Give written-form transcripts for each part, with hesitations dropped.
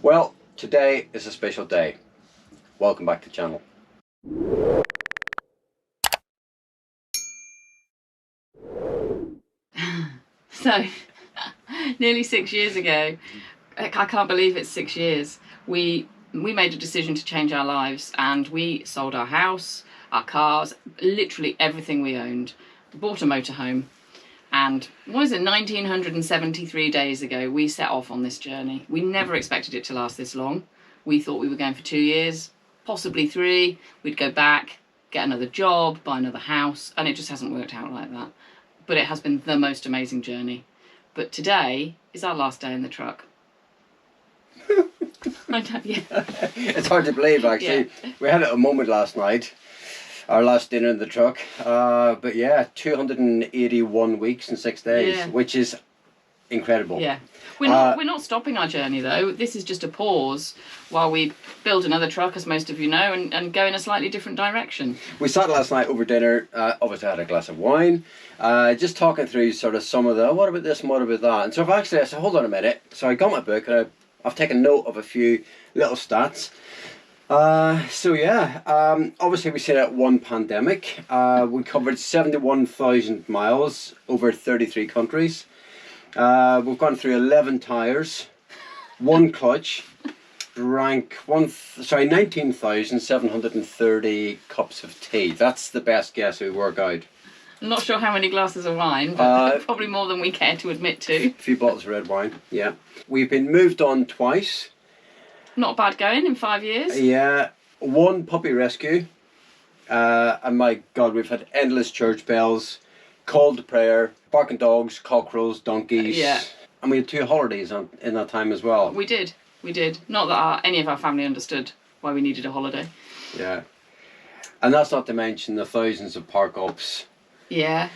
Well, today is a special day. Welcome back to the channel. So, nearly 6 years ago, I can't believe it's 6 years, we made a decision to change our lives, and we sold our house, our cars, literally everything we owned, bought a motorhome, and what is it, 1973 days ago, we set off on this journey. We never expected it to last this long. We thought we were going for 2 years, possibly 3, we'd go back, get another job, buy another house, and it just hasn't worked out like that. But it has been the most amazing journey. But today is our last day in the truck. It's hard to believe, actually. Yeah. We had a moment last night, our last dinner in the truck. But yeah, 281 weeks and 6 days, Yeah. which is incredible. Yeah. We're not stopping our journey, though. This is just a pause while we build another truck, as most of you know, and go in a slightly different direction. We sat last night over dinner, obviously had a glass of wine, just talking through sort of some of the, what about this and what about that? And so I said, hold on a minute. So I got my book and I've taken note of a few little stats. Obviously we said at one pandemic, we covered 71,000 miles over 33 countries. We've gone through 11 tyres, one clutch, drank 19,730 cups of tea. That's the best guess we work out. I'm not sure how many glasses of wine, but probably more than we care to admit to. A few bottles of red wine, yeah. We've been moved on twice. Not bad going in 5 years. Yeah, one puppy rescue. And my God, we've had endless church bells, call to prayer, barking dogs, cockerels, donkeys. Yeah. And we had 2 holidays in that time as well. We did. Not that any of our family understood why we needed a holiday. Yeah. And that's not to mention the thousands of park ups. Yeah.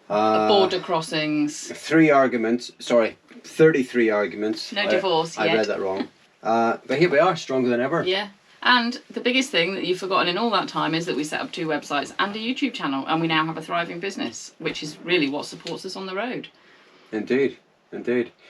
Border crossings. 33 arguments. No divorce yet. I read that wrong. But here we are, stronger than ever. Yeah. And the biggest thing that you've forgotten in all that time is that we set up 2 websites and a YouTube channel, and we now have a thriving business, which is really what supports us on the road. Indeed.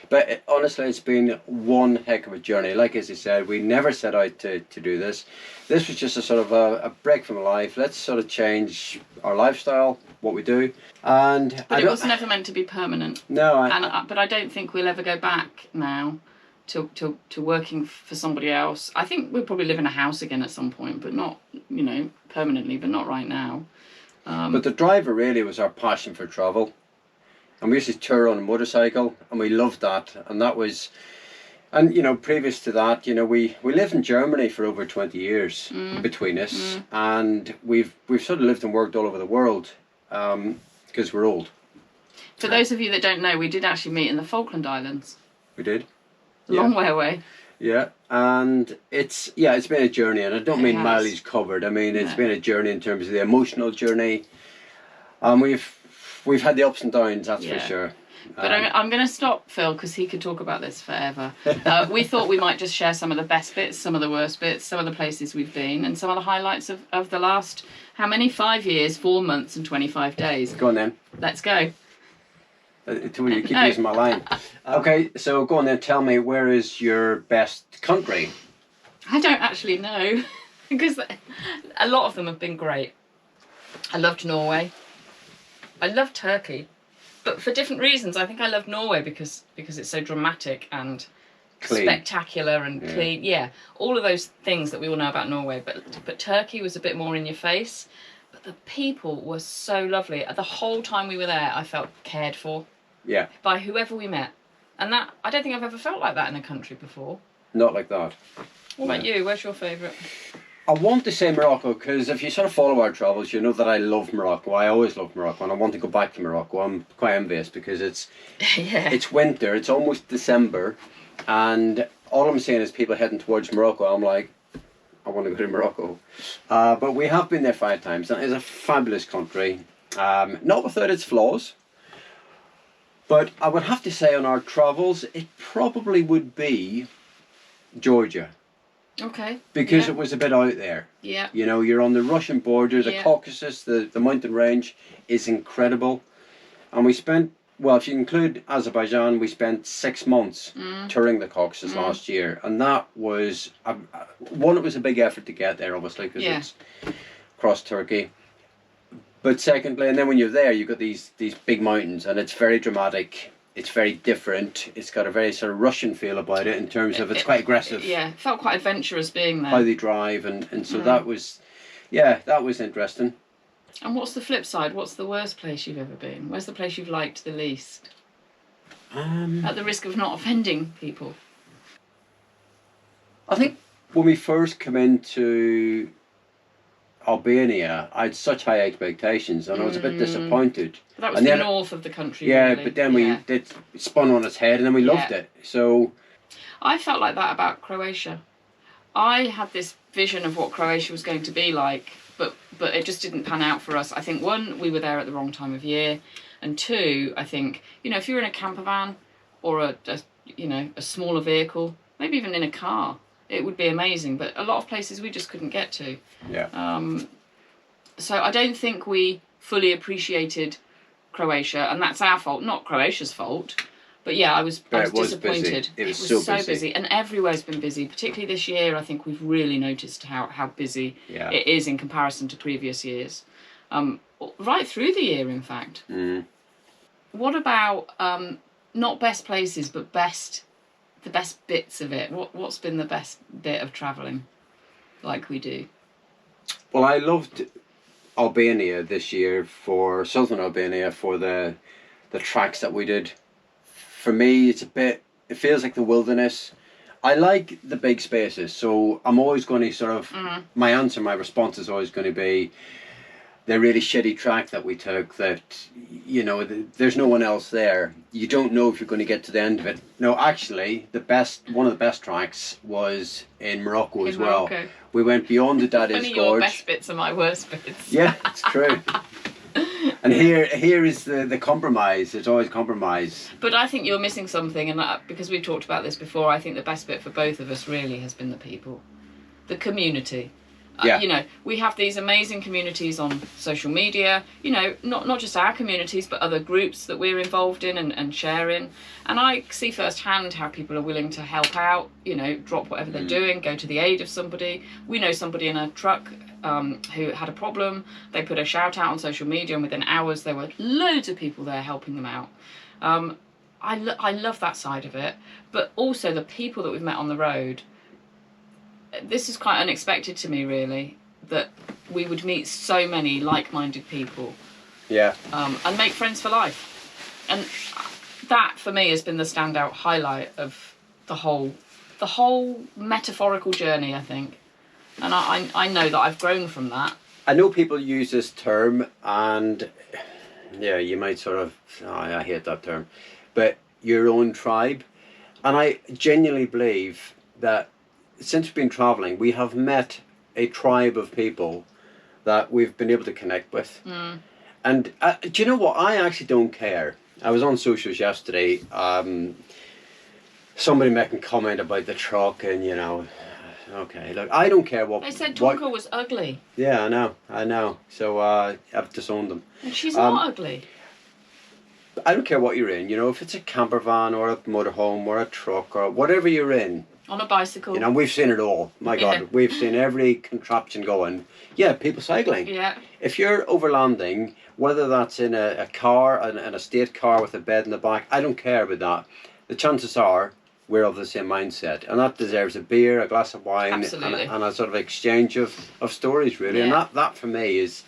But honestly, it's been one heck of a journey. Like as you said, we never set out to do this. This was just a sort of a break from life. Let's sort of change our lifestyle, what we do. But it was never meant to be permanent. No. But I don't think we'll ever go back now to working for somebody else. I think we'll probably live in a house again at some point, but not, permanently, but not right now. But the driver really was our passion for travel. And we used to tour on a motorcycle, and we loved that. And that was, previous to that, we lived in Germany for over 20 years between us. And we've sort of lived and worked all over the world because we're old. For those of you that don't know, we did actually meet in the Falkland Islands. We did. Long way away. Yeah, and it's been a journey, and I don't mean mileage covered. I mean, it's been a journey in terms of the emotional journey. We've had the ups and downs, that's for sure. But I'm going to stop Phil, because he could talk about this forever. We thought we might just share some of the best bits, some of the worst bits, some of the places we've been, and some of the highlights of the last, 5 years, 4 months and 25 days. Go on then. Let's go. You keep using my line. Okay, so go on then, tell me, where is your best country? I don't actually know, because a lot of them have been great. I loved Norway. I loved Turkey, but for different reasons. I think I loved Norway because it's so dramatic and clean. Spectacular and clean. Yeah, all of those things that we all know about Norway. But Turkey was a bit more in your face. But the people were so lovely. The whole time we were there, I felt cared for. Yeah. By whoever we met, and that I don't think I've ever felt like that in a country before. Not like that. What about you? Where's your favourite? I want to say Morocco, because if you sort of follow our travels, you know that I love Morocco. I always love Morocco, and I want to go back to Morocco. I'm quite envious because it's it's winter, it's almost December, and all I'm seeing is people heading towards Morocco. I'm like, I want to go to Morocco. But we have been there 5 times, and it's a fabulous country. Not without its flaws. But I would have to say on our travels, it probably would be Georgia. Okay. Because it was a bit out there. Yeah. You're on the Russian border, the Caucasus, the mountain range is incredible. And we spent well, if you include Azerbaijan, we spent 6 months touring the Caucasus last year, and that was one. It was a big effort to get there, obviously, because it's across Turkey. But secondly, and then when you're there, you've got these big mountains, and it's very dramatic. It's very different. It's got a very sort of Russian feel about it in terms of it's quite aggressive. Yeah, it felt quite adventurous being there. How they drive, and so that was, that was interesting. And what's the flip side? What's the worst place you've ever been? Where's the place you've liked the least? At the risk of not offending people. I think when we first came into Albania, I had such high expectations, and I was a bit disappointed. That was the north of the country. Yeah, really. but then it spun on its head, and then we loved it. So I felt like that about Croatia. I had this vision of what Croatia was going to be like, but it just didn't pan out for us. I think, one, we were there at the wrong time of year, and two, I think, if you're in a camper van or a smaller vehicle, maybe even in a car, it would be amazing. But a lot of places we just couldn't get to. Yeah. So I don't think we fully appreciated Croatia, and that's our fault, not Croatia's fault. But yeah, I was disappointed. Busy. It was so busy, and everywhere's been busy. Particularly this year, I think we've really noticed how busy it is in comparison to previous years, right through the year, in fact. What about not best places, but the best bits of it? What's been the best bit of travelling, like we do? Well, I loved Albania this year, for southern Albania, for the tracks that we did. For me, it feels like the wilderness. I like the big spaces, so I'm always going to sort of, my response is always going to be the really shitty track that we took that, there's no one else there. You don't know if you're going to get to the end of it. No, actually, one of the best tracks was in Morocco as well. We went beyond the Dadiz Gorge. Your best bits are my worst bits. Yeah, it's true. And here is the compromise. It's always compromise. But I think you're missing something, and because we've talked about this before, I think the best bit for both of us really has been the people, the community. We have these amazing communities on social media, not just our communities, but other groups that we're involved in and sharing. And I see firsthand how people are willing to help out, drop whatever they're doing, go to the aid of somebody. We know somebody in a truck who had a problem. They put a shout out on social media, and within hours there were loads of people there helping them out. I love that side of it, but also the people that we've met on the road. This is quite unexpected to me, really, that we would meet so many like-minded people. Yeah. And make friends for life. And that, for me, has been the standout highlight of the whole metaphorical journey, I think. And I know that I've grown from that. I know people use this term, and you might sort of, I hate that term, but your own tribe. And I genuinely believe that since we've been travelling, we have met a tribe of people that we've been able to connect with. And do you know what? I actually don't care. I was on socials yesterday. Somebody making a comment about the truck, and okay, look, I don't care what. They said Tonka was ugly. Yeah, I know. So I've disowned them. And she's not ugly. I don't care what you're in. If it's a camper van or a motorhome or a truck or whatever you're in. On a bicycle. We've seen it all. My God, we've seen every contraption going. Yeah, people cycling. Yeah. If you're overlanding, whether that's in a car, an estate car with a bed in the back, I don't care about that. The chances are we're of the same mindset, and that deserves a beer, a glass of wine, and a sort of exchange of stories, really. And that for me is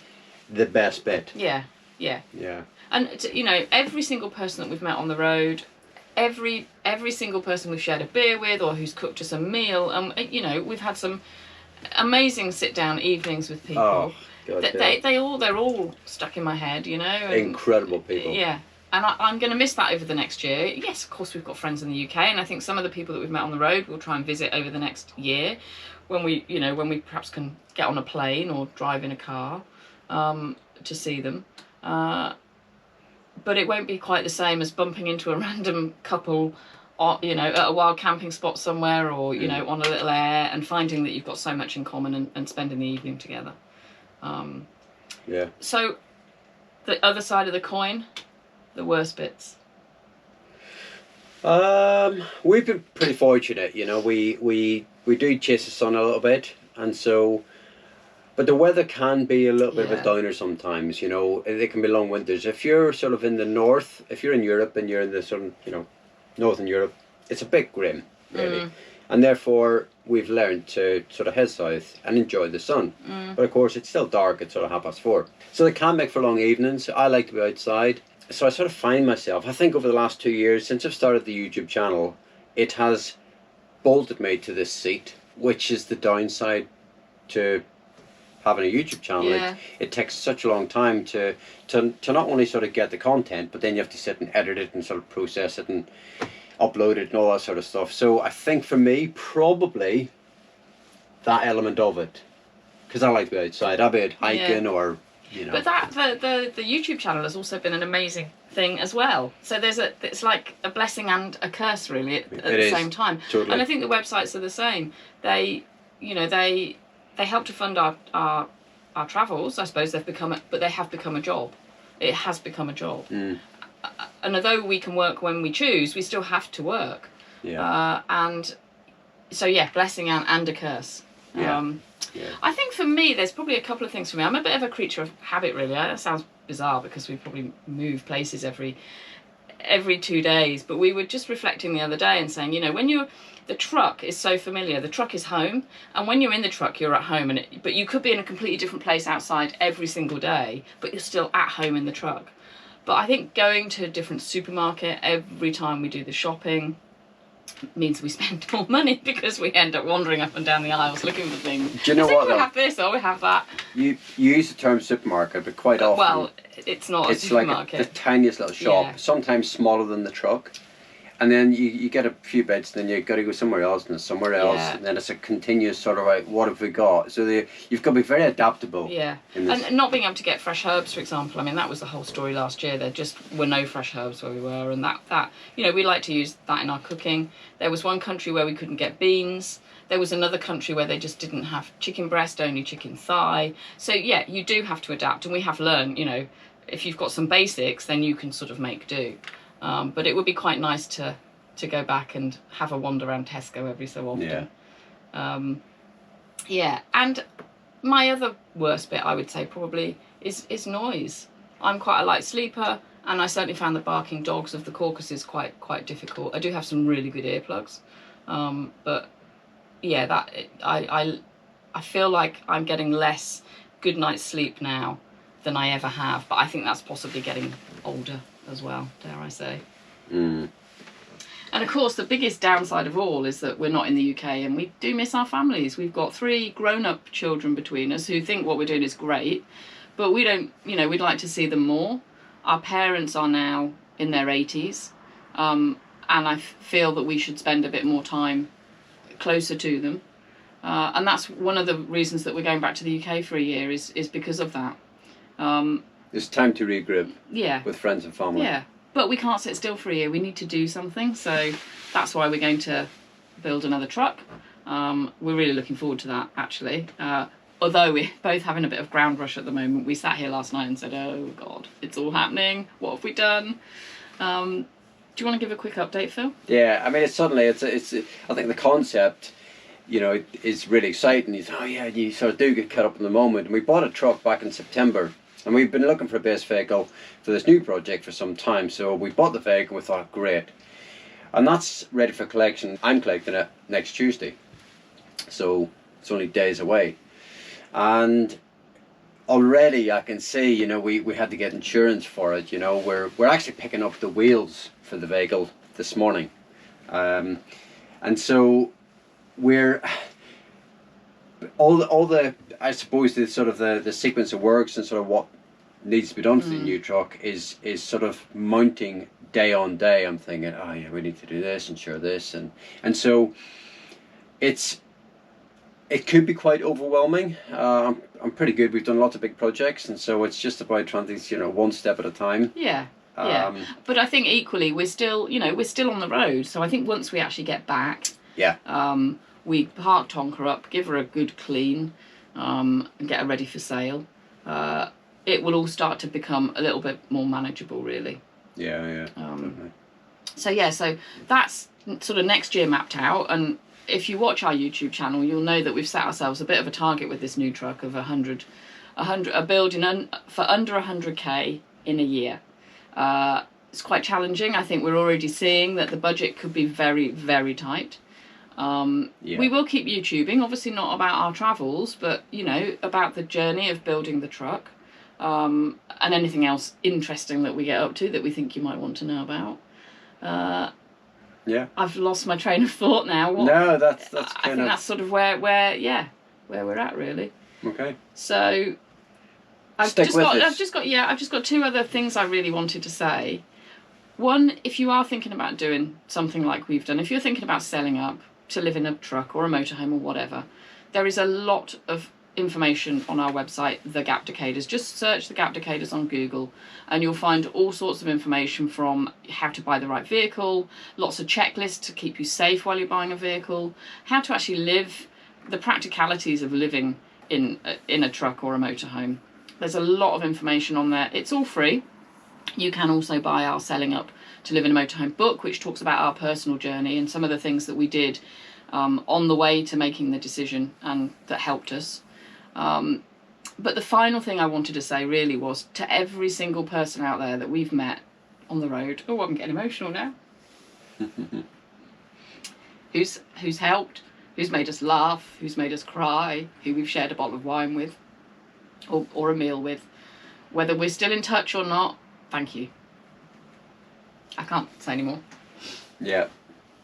the best bit. Yeah. And every single person that we've met on the road, every single person we've shared a beer with or who's cooked us a meal, and we've had some amazing sit down evenings with people. Oh, God, they're all stuck in my head, incredible people. Yeah. And I'm going to miss that over the next year. Yes, of course, we've got friends in the UK, and I think some of the people that we've met on the road we'll try and visit over the next year, when we perhaps can get on a plane or drive in a car to see them. But it won't be quite the same as bumping into a random couple, at a wild camping spot somewhere, or on a little air, and finding that you've got so much in common and spending the evening together. Yeah. So, the other side of the coin. the worst bits? We've been pretty fortunate, you know. We do chase the sun a little bit, and so. But the weather can be a little bit of a downer sometimes, you know. It can be long winters. If you're sort of in the north, if you're in Europe and you're in the sort of, you know, northern Europe, it's a bit grim, really. And therefore, we've learned to sort of head south and enjoy the sun. But of course, it's still dark at sort of 4:30. So it can make for long evenings. I like to be outside. So I sort of find myself, I think over the last 2 years, since I've started the YouTube channel, it has bolted me to this seat, which is the downside to having a YouTube channel. It takes such a long time to not only sort of get the content, but then you have to sit and edit it and sort of process it and upload it and all that sort of stuff. So I think for me, probably that element of it, because I like to be outside. I'll be out hiking or, you know. But that the YouTube channel has also been an amazing thing as well. So it's like a blessing and a curse really at the same time. Totally. And I think the websites are the same. They help to fund our travels. I suppose they have become a job. It has become a job. And although we can work when we choose, we still have to work. And so blessing and a curse. I think for me, there's probably a couple of things for me. I'm a bit of a creature of habit, really. That sounds bizarre because we probably move places every 2 days. But we were just reflecting the other day and saying, you know, the truck is so familiar. The truck is home, and when you're in the truck, you're at home. But you could be in a completely different place outside every single day, but you're still at home in the truck. But I think going to a different supermarket every time we do the shopping means we spend more money because we end up wandering up and down the aisles looking for things. Do you know what? We have this or we have that. You use the term supermarket, but quite often. Well, it's not a supermarket. It's like the tiniest little shop, sometimes smaller than the truck. And then you get a few bits, then you've got to go somewhere else and somewhere else, and then it's a continuous sort of like, what have we got? So you've got to be very adaptable. And not being able to get fresh herbs, for example. I mean, that was the whole story last year. There just were no fresh herbs where we were, and that you know, we like to use that in our cooking. There was one country where we couldn't get beans. There was another country where they just didn't have chicken breast, only chicken thigh. So you do have to adapt, and we have learned, you know, if you've got some basics, then you can sort of make do. But it would be quite nice to go back and have a wander around Tesco every so often. And my other worst bit, I would say, probably is noise. I'm quite a light sleeper, and I certainly found the barking dogs of the Caucasus quite difficult. I do have some really good earplugs, but I feel like I'm getting less good night's sleep now than I ever have. But I think that's possibly getting older as well, dare I say. And of course, the biggest downside of all is that we're not in the UK, and we do miss our families. We've got 3 grown-up children between us who think what we're doing is great, but we don't, you know, we'd like to see them more. Our parents are now in their 80s, and I feel that we should spend a bit more time closer to them. And that's one of the reasons that we're going back to the UK for a year is because of that. It's time to regroup with friends and family. But we can't sit still for a year. We need to do something. So that's why we're going to build another truck. We're really looking forward to that, actually. Although we're both having a bit of ground rush at the moment. We sat here last night and said, oh, God, it's all happening. What have we done? Do you want to give a quick update, Phil? Yeah, I mean, it's I think the concept, you know, is really exciting. You think, you sort of do get caught up in the moment. And we bought a truck back in September. And we've been looking for a base vehicle for this new project for some time. So we bought the vehicle, we thought, great. And that's ready for collection. I'm collecting it next Tuesday. So it's only days away. And already I can see, you know, we had to get insurance for it. You know, we're actually picking up the wheels for the vehicle this morning. And so we're... all the I suppose the sort of the sequence of works and sort of what needs to be done for the new truck is sort of mounting day on day. I'm thinking, we need to do this, insure this, and so it could be quite overwhelming. I'm pretty good. We've done lots of big projects, and so it's just about trying things, you know, one step at a time. But I think equally we're still on the road. So I think once we actually get back, we park Tonka up, give her a good clean, and get her ready for sale. It will all start to become a little bit more manageable, really. Yeah. So yeah, so that's sort of next year mapped out, and if you watch our YouTube channel, you'll know that we've set ourselves a bit of a target with this new truck of a building for under 100k in a year. It's quite challenging. I think we're already seeing that the budget could be very, very tight. We will keep YouTubing, obviously not about our travels, but you know, about the journey of building the truck, and anything else interesting that we get up to that we think you might want to know about. I've lost my train of thought now. No, that's I think that's sort of where we're at, really. Okay. So I've just got two other things I really wanted to say. One, if you are thinking about doing something like we've done, if you're thinking about selling up to live in a truck or a motorhome or whatever, there is a lot of information on our website, The Gap Decaders. Just search The Gap Decaders on Google and you'll find all sorts of information, from how to buy the right vehicle, lots of checklists to keep you safe while you're buying a vehicle, how to actually live, the practicalities of living in a truck or a motorhome. There's a lot of information on there. It's all free. You can also buy our Selling Up to Live in a Motorhome book, which talks about our personal journey and some of the things that we did on the way to making the decision and that helped us. But the final thing I wanted to say really was to every single person out there that we've met on the road. Oh, I'm getting emotional now. Who's helped, who's made us laugh, who's made us cry, who we've shared a bottle of wine with or a meal with. Whether we're still in touch or not, thank you. I can't say any more. Yeah,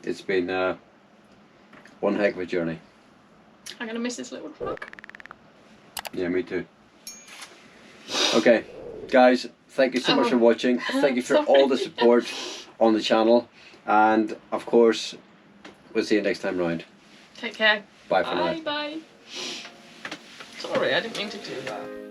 it's been one heck of a journey. I'm going to miss this little truck. Yeah, me too. Okay, guys, thank you so much for watching. Thank you for all the support on the channel. And, of course, we'll see you next time round. Take care. Bye for now. Bye. Sorry, I didn't mean to do that.